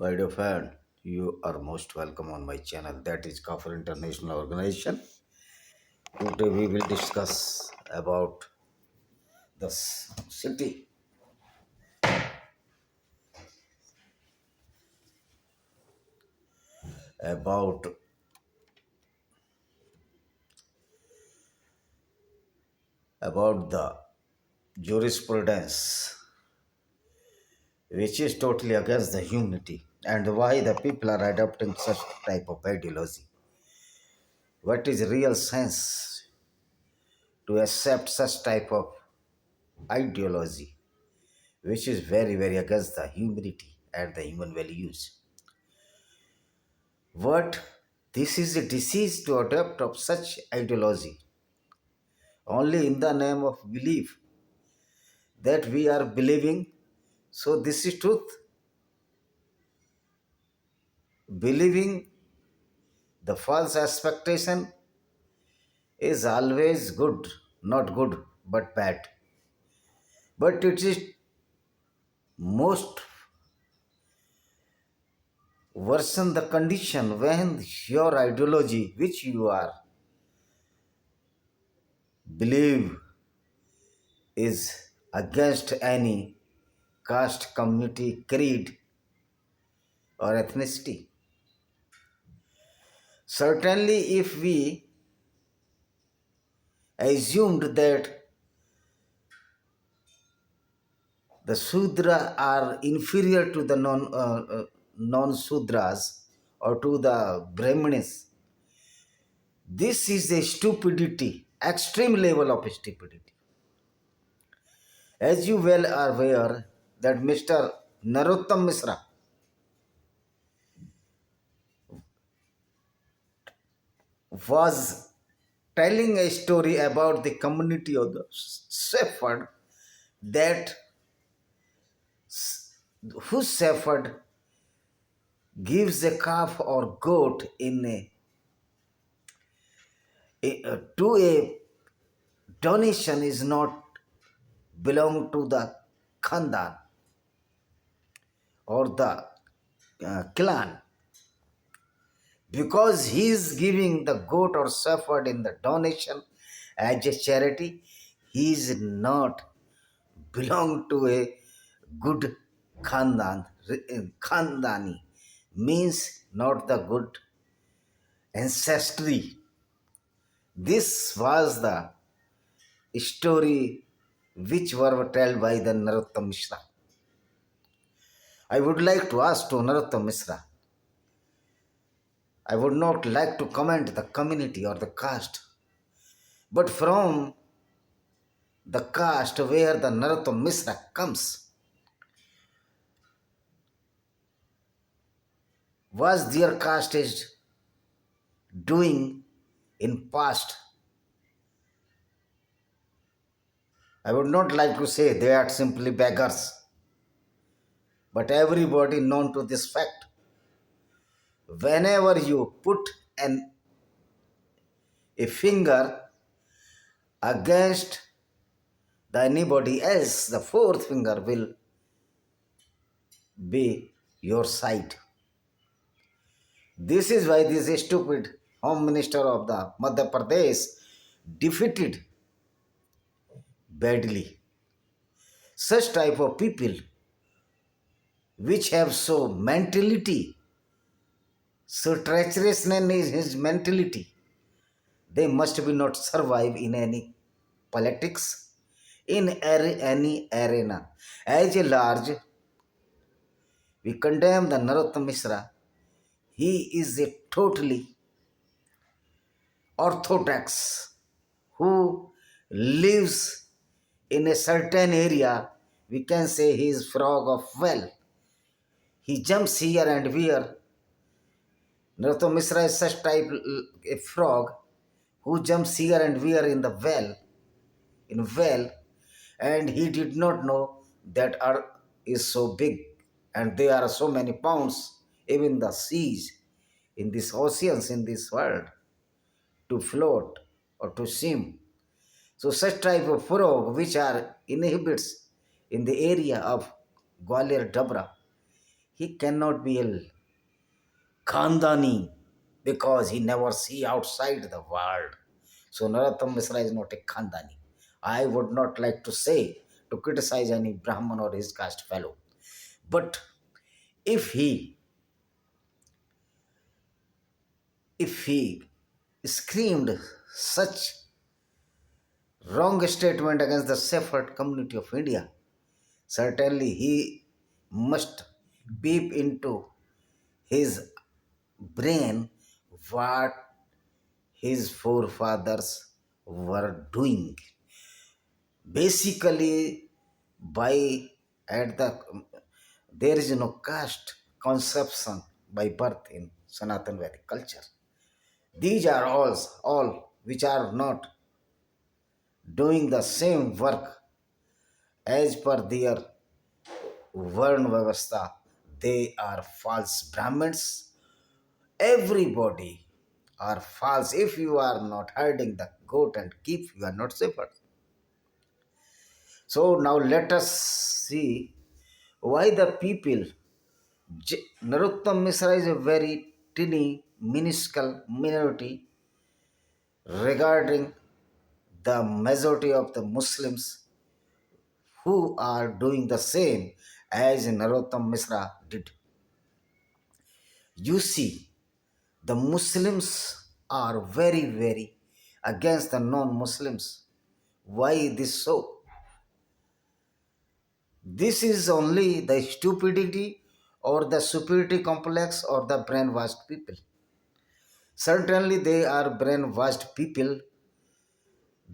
My dear friend, you are most welcome on my channel. That is Kafir International Organization. Today we will discuss about the city, about the jurisprudence, which is totally against the humanity, and why the people are adopting such type of ideology. What is real sense to accept such type of ideology, which is very against the humanity and the human values? What this is a disease to adopt of such ideology only in the name of belief that we are believing. So this is truth. Believing the false expectation is always good, not good but bad. But it is most worsen the condition when your ideology which you are believe is against any caste, community, creed or ethnicity. Certainly, if we assumed that the Sudra are inferior to the non-Sudras or to the Brahmanis, this is a stupidity, extreme level of stupidity. As you well are aware that Mr. Narottam Misra was telling a story about the community of the shepherd, that whose shepherd gives a calf or goat in to a donation is not belong to the khandan or the clan, because he is giving the goat or shepherd in the donation as a charity. He is not belong to a good khandan. Khandani means not the good ancestry. This was the story which were told by the Narottam Mishra. I would like to ask to Narottam Mishra, I would not like to comment the community or the caste, but from the caste where the Narottam Mishra comes, was their caste is doing in past? I would not like to say they are simply beggars, but everybody known to this fact. Whenever you put a finger against the anybody else, the fourth finger will be your side. This is why this stupid Home Minister of the Madhya Pradesh defeated badly. Such type of people which have so mentality, so treacherousness in his mentality, they must be not survive in any politics, in any arena. As a large, we condemn the Narottam Mishra. He is a totally orthodox who lives in a certain area. We can say he is frog of well. He jumps here and there. Narottam Mishra is such type a frog who jumps here and there in the well, and he did not know that earth is so big and there are so many pounds, even the seas, in these oceans, in this world, to float or to swim. So such type of frog which are inhabits in the area of Gwalior Dabra, He cannot be a Khandani because he never see outside the world. So Narottam Misra is not a Khandani. I would not like to say to criticize any Brahman or his caste fellow. But if he if he screamed such wrong statement against the Shepherd community of India, certainly he must peep into his brain what his forefathers were doing. Basically, by at the there is no caste conception by birth in Sanatan Vedic culture. These are all which are not doing the same work as per their Varn Vyavastha. They are false Brahmins. Everybody are false. If you are not herding the goat and sheep, you are not shepherd. So now let us see why the people. Narottam Misra is a very tiny, minuscule minority regarding the majority of the Muslims who are doing the same as Narottam Misra did. You see, the Muslims are very, very against the non-Muslims. Why this so? This is only the stupidity or the superiority complex or the brainwashed people. Certainly, they are brainwashed people.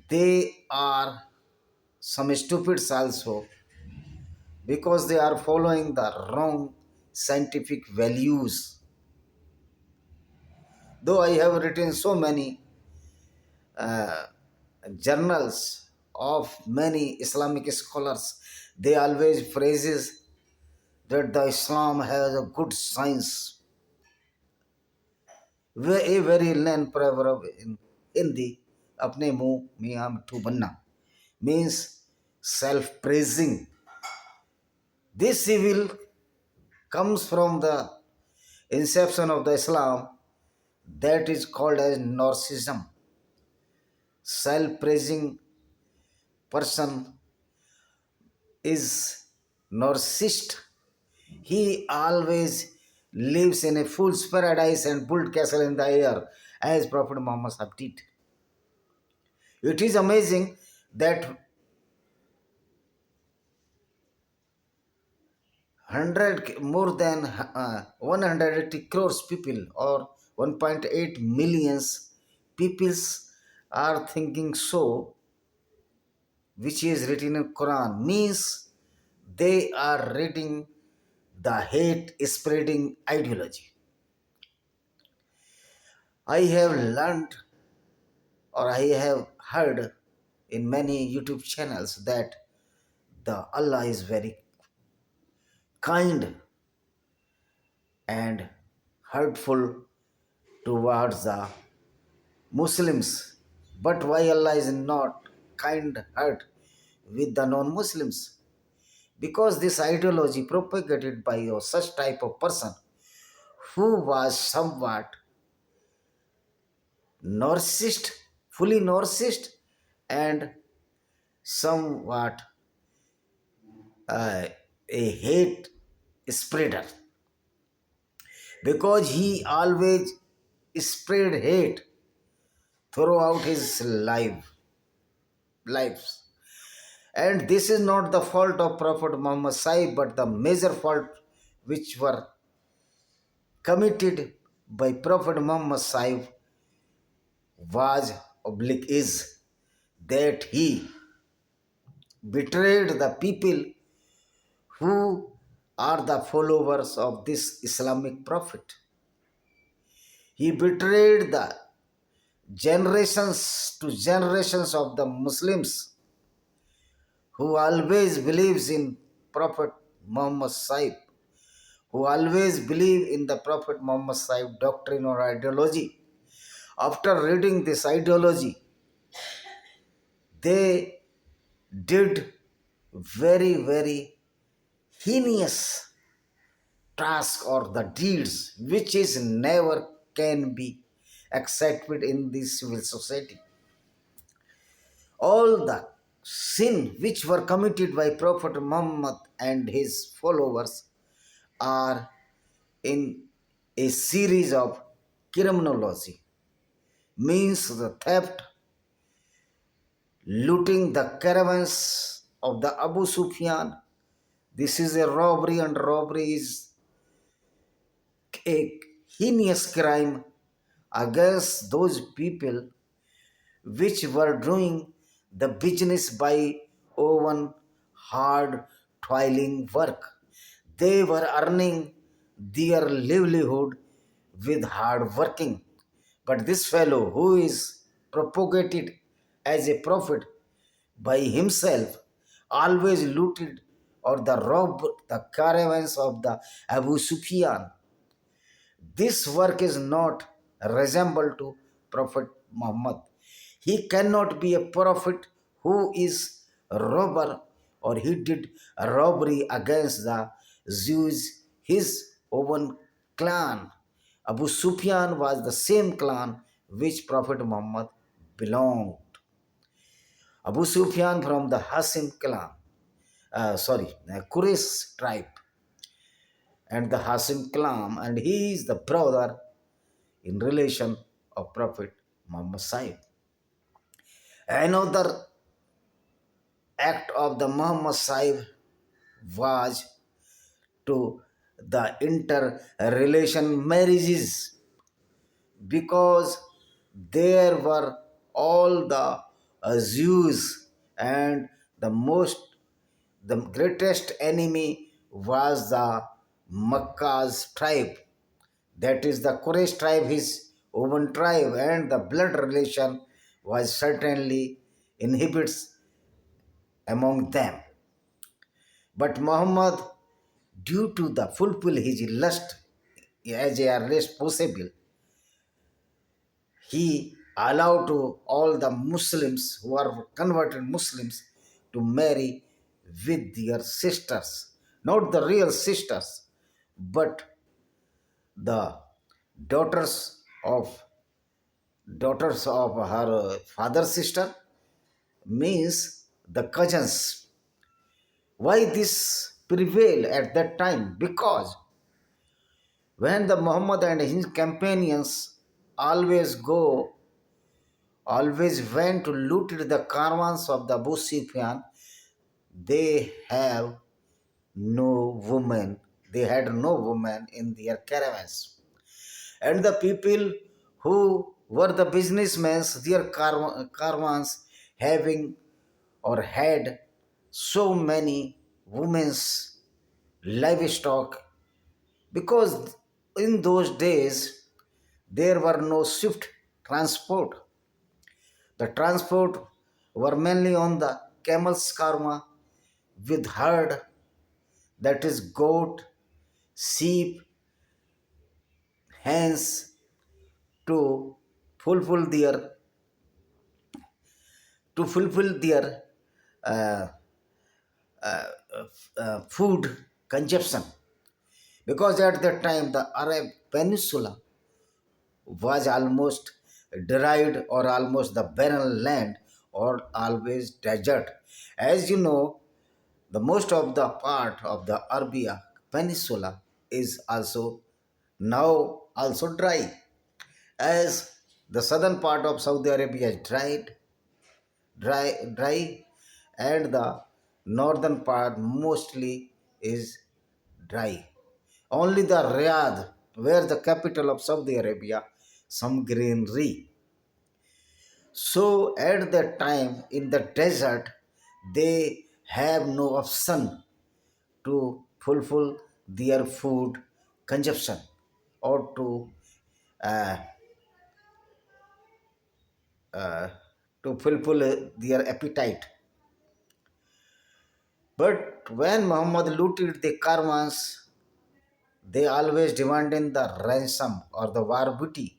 They are some stupids also because they are following the wrong scientific values. Though I have written so many uh, journals of many Islamic scholars, they always phrases that the Islam has a good science. A very learned proverb in Hindi, अपने मुंह मियाँ मिट्ठू बनना, means self-praising. This evil comes from the inception of the Islam that is called as narcissism. Self-praising person is narcissist. He always lives in a fool's paradise and built castle in the air as Prophet Muhammad did. It is amazing that 100 more than 180 crores people or 1.8 millions peoples are thinking so, which is written in Quran, means they are reading the hate spreading ideology. I have learned or I have heard in many YouTube channels that the Allah is very kind and hurtful towards the Muslims. But why Allah is not kind heart with the non-Muslims? Because this ideology propagated by such type of person who was somewhat narcissist, fully narcissist, and somewhat uh, a hate spreader, because he always spread hate throughout his lives. And this is not the fault of Prophet Muhammad Sahib, but the major fault which were committed by Prophet Muhammad Sahib was oblique is that he betrayed the people who are the followers of this Islamic prophet. He betrayed the generations to generations of the Muslims who always believes in Prophet Muhammad Sahib, who always believe in the Prophet Muhammad Sahib doctrine or ideology. After reading this ideology, they did very, very heinous task or the deeds which is never can be accepted in this civil society. All the sin which were committed by Prophet Muhammad and his followers are in a series of criminology, means the theft, looting the caravans of the Abu Sufyan. This is a robbery, and robbery is a heinous crime against those people which were doing the business by own hard toiling work. They were earning their livelihood with hard working. But this fellow, who is propagated as a prophet by himself, always looted or the robbed the caravans of the Abu Sufyan. This work is not resemble to Prophet Muhammad. He cannot be a prophet who is a robber or he did a robbery against the Jews, his own clan. Abu Sufyan was the same clan which Prophet Muhammad belonged. Abu Sufyan from the Hasim clan, Quraysh tribe and the Hasim clan, and he is the brother in relation of Prophet Muhammad Sahib. Another act of the Muhammad Sahib was to the interrelation marriages, because there were all the Jews, and the greatest enemy was the Makkah's tribe, that is the Quraysh tribe, his own tribe, and the blood relation was certainly inhibits among them. But Muhammad, due to the fulfill his lust as earliest possible, he allowed to all the Muslims who are converted Muslims to marry with their sisters, not the real sisters, but the daughters of her father's sister, means the cousins. Why this prevail at that time? Because when the Muhammad and his companions always go, always went to loot the caravans of the Abu Sufyan, they have no woman. They had no woman in their caravans. And the people who were the businessmen, their caravans having or had so many women's livestock, because in those days there were no swift transport. The transport were mainly on the camel's karma with herd, that is goat, sheep, hens, to fulfill their to fulfill their uh, food consumption. Because at that time the Arab Peninsula was almost dried or almost the barren land or always desert. As you know, the most of the part of the Arabia Peninsula is also now also dry, as the southern part of Saudi Arabia is dry, and the northern part mostly is dry. Only the Riyadh, where the capital of Saudi Arabia, some greenery. So at that time in the desert, they have no option to fulfill their food consumption or uh, uh, to fulfill their appetite. But when Muhammad looted the caravans, they always demanded the ransom or the war booty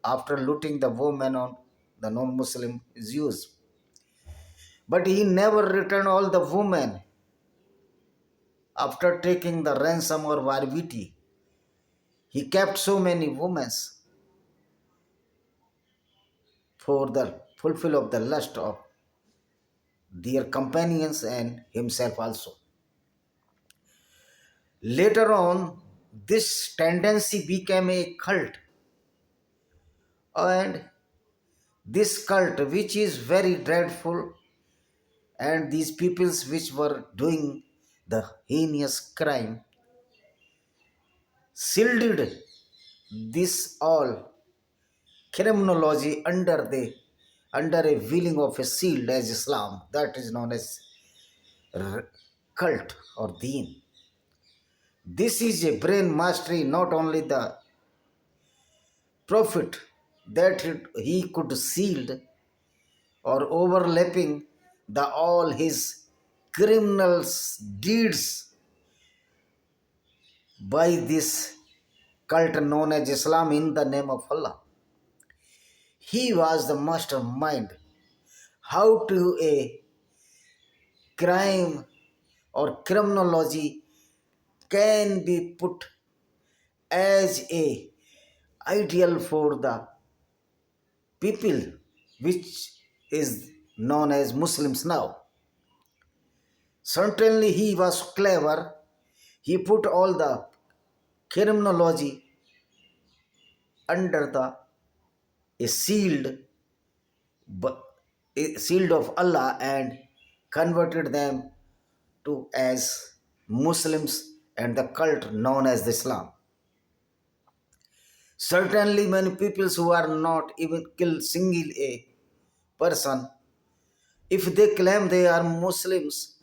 after looting the women on the non-Muslim Jews. But he never returned all the women. After taking the ransom or Varviti, he kept so many women for the fulfill of the lust of their companions and himself also. Later on, this tendency became a cult, and this cult, which is very dreadful, and these peoples which were doing the heinous crime, shielded this all criminology under a wheeling of a shield as Islam, that is known as cult or deen. This is a brain mastery, not only the profit that he could shield or overlapping the all his criminals deeds by this cult known as Islam in the name of Allah. He was the mastermind how to a crime or criminology can be put as a ideal for the people which is known as Muslims now. Certainly he was clever. He put all the criminology under the a shield, a shield of Allah, and converted them to as Muslims and the cult known as Islam. Certainly many people who are not even kill single a person, if they claim they are Muslims,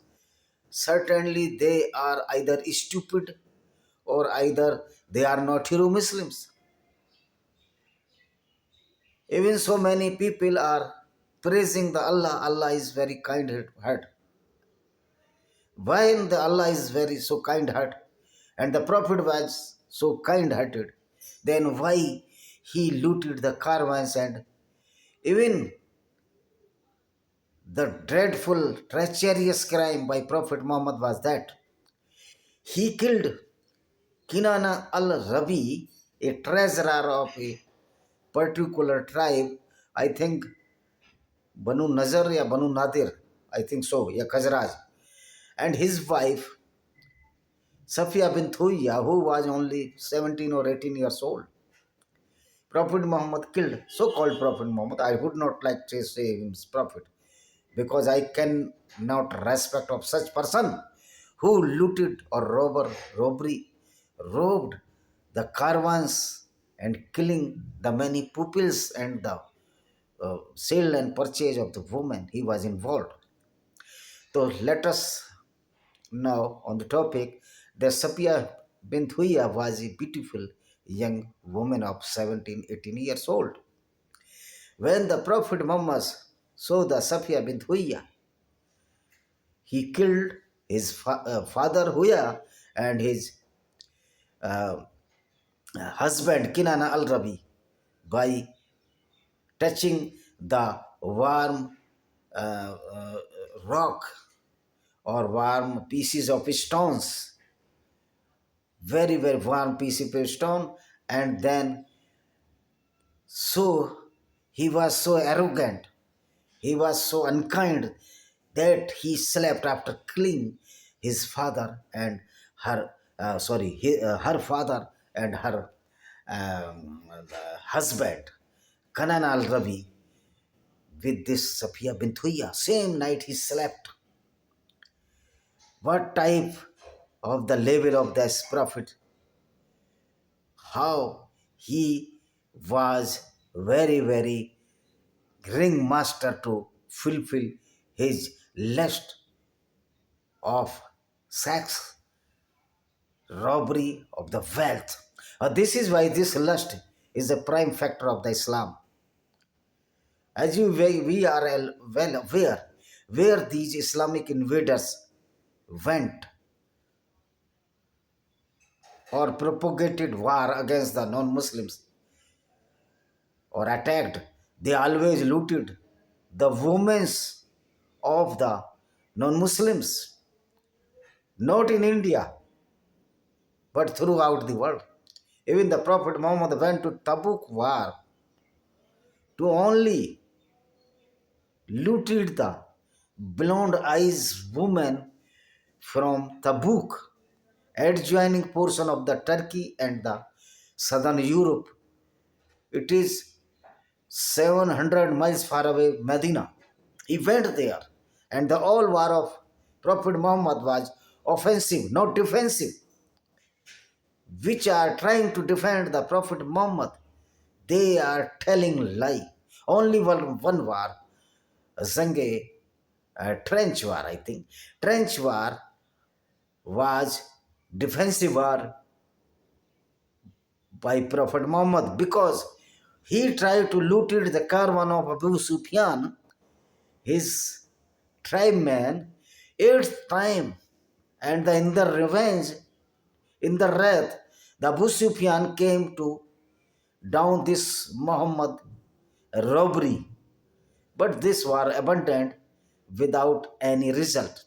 certainly they are either stupid or either they are not true Muslims. Even so many people are praising the Allah. Allah is very kind heart. When the Allah is very so kind heart and the Prophet was so kind hearted, then why he looted the caravans, and even the dreadful treacherous crime by Prophet Muhammad was that he killed Kinana al-Rabi, a treasurer of a particular tribe, I think Banu Nazar ya Banu Nadir, I think so, ya Khazraj, and his wife Safiya bin Thuya, who was only 17 or 18 years old. Prophet Muhammad killed, so-called Prophet Muhammad. I would not like to say him prophet because I can not respect of such person who looted or robbed the caravans and killing the many pupils and the sale and purchase of the woman. He was involved. So let us now on the topic. The Safiya bint Huya was a beautiful young woman of 17, 18 years old. When the Prophet Muhammad saw the Safiya bint Huya, he killed his father Huya and his uh, husband Kinana al-Rabi by touching the warm uh, rock or warm pieces of stones, very, very warm piece of stone, and then so he was so arrogant, he was so unkind that he slept after killing his father and her, her father and her husband, Kanan al Rabi, with this Safiya bint Huya. Same night he slept. What type of the level of this prophet? How he was very, very ringmaster to fulfill his lust of sex, robbery of the wealth. This is why this lust is the prime factor of the Islam. As we are well aware, where these Islamic invaders went or propagated war against the non-Muslims or attacked, they always looted the women of the non-Muslims. not in India, but throughout the world. Even the Prophet Muhammad went to Tabuk war to only looted the blonde eyes woman from Tabuk, adjoining portion of the Turkey and the southern Europe. It is 700 miles far away Medina. He went there, and the whole war of Prophet Muhammad was offensive, not defensive, which are trying to defend the Prophet Muhammad. They are telling lie. Only one war, Zange trench war, I think. Trench war was defensive war by Prophet Muhammad because he tried to loot the caravan of Abu Sufyan, his tribeman, eighth time. And in the revenge, in the wrath, the Abu Sufyan came to down this Muhammad robbery. But this war abandoned without any result.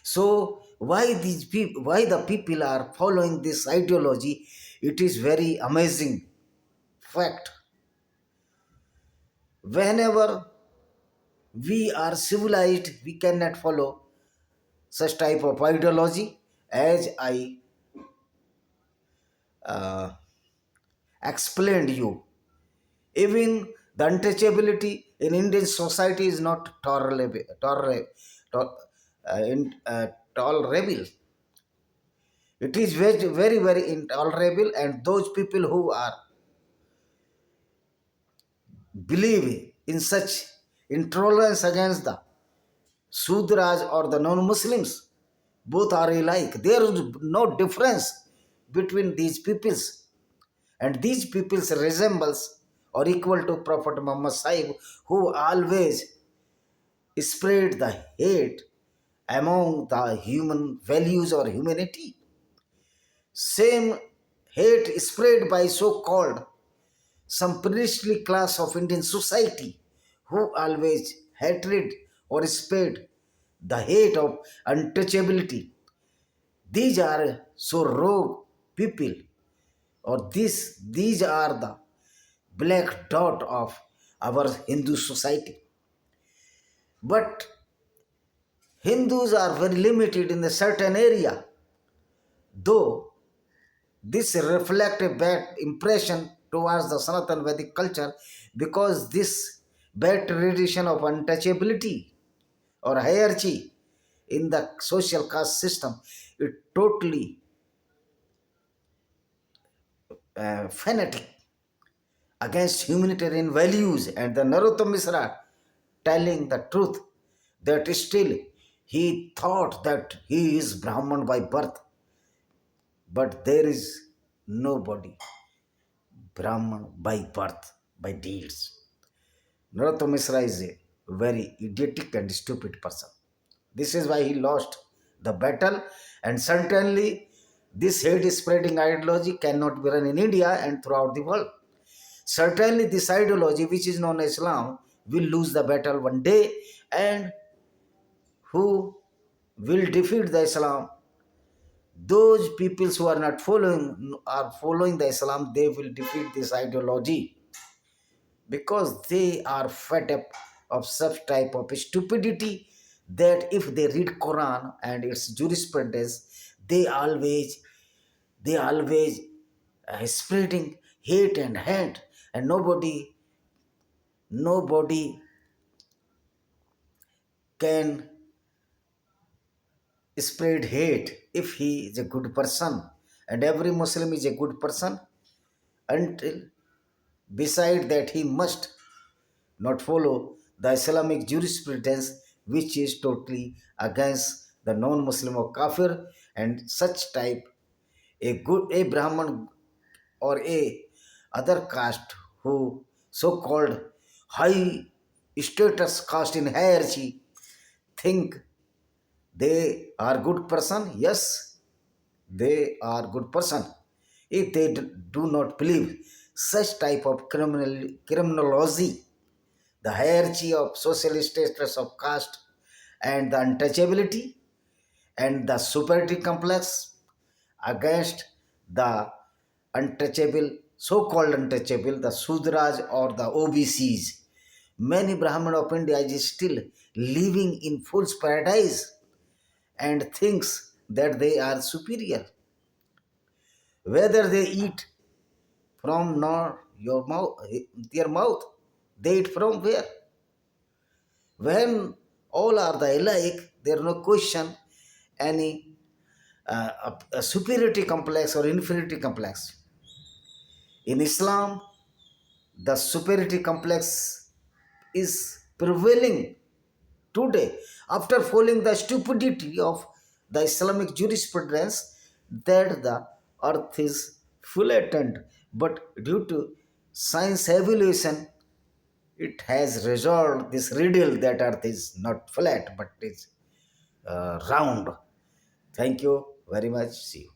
So why these people, why the people are following this ideology? It is very amazing fact. Whenever we are civilized, we cannot follow such type of ideology, as I uh, explained you. Even the untouchability in Indian society is not tolerable. It is very, very, very intolerable, and those people who are believe in such intolerance against the Sudras or the non-Muslims, both are alike. There is no difference between these peoples, and these peoples resembles or equal to Prophet Muhammad Sahib, who always spread the hate among the human values or humanity. Same hate spread by so-called some priestly class of Indian society who always hatred or spread the hate of untouchability. These are so rogue people, or these are the black dot of our Hindu society. But Hindus are very limited in a certain area, though this reflects a bad impression towards the Sanatan Vedic culture because this bad tradition of untouchability or hierarchy in the social caste system is totally fanatic against humanitarian values, and the Narottama Misra telling the truth that still he thought that he is Brahman by birth, but there is nobody Brahman by birth, by deeds. Narottama Misra is a very idiotic and stupid person. This is why he lost the battle, and certainly this hate spreading ideology cannot be run in India and throughout the world. Certainly, this ideology, which is known as Islam, will lose the battle one day, and who will defeat the Islam? Those peoples who are not following the Islam, they will defeat this ideology because they are fed up of such type of stupidity that if they read Quran and its jurisprudence, they always spreading hate and hate, and nobody can spread hate if he is a good person, and every Muslim is a good person until beside that he must not follow the Islamic jurisprudence, which is totally against the non-Muslim or Kafir, and such type a Brahman or a other caste who so-called high status caste in hierarchy think they are good person. Yes, they are good person if they do not believe such type of criminology, the hierarchy of social status of caste and the untouchability and the superiority complex against the untouchable, so-called untouchable, the Sudras or the OBCs. Many Brahmin of India is still living in fool's paradise and thinks that they are superior. Whether they eat from nor your mouth, their mouth, they eat from where? When all are the alike, there is no question any a superiority complex or inferiority complex. In Islam, the superiority complex is prevailing today after following the stupidity of the Islamic jurisprudence that the earth is flattened, but due to science evolution, it has resolved this riddle that earth is not flat but is round. Thank you very much. See you.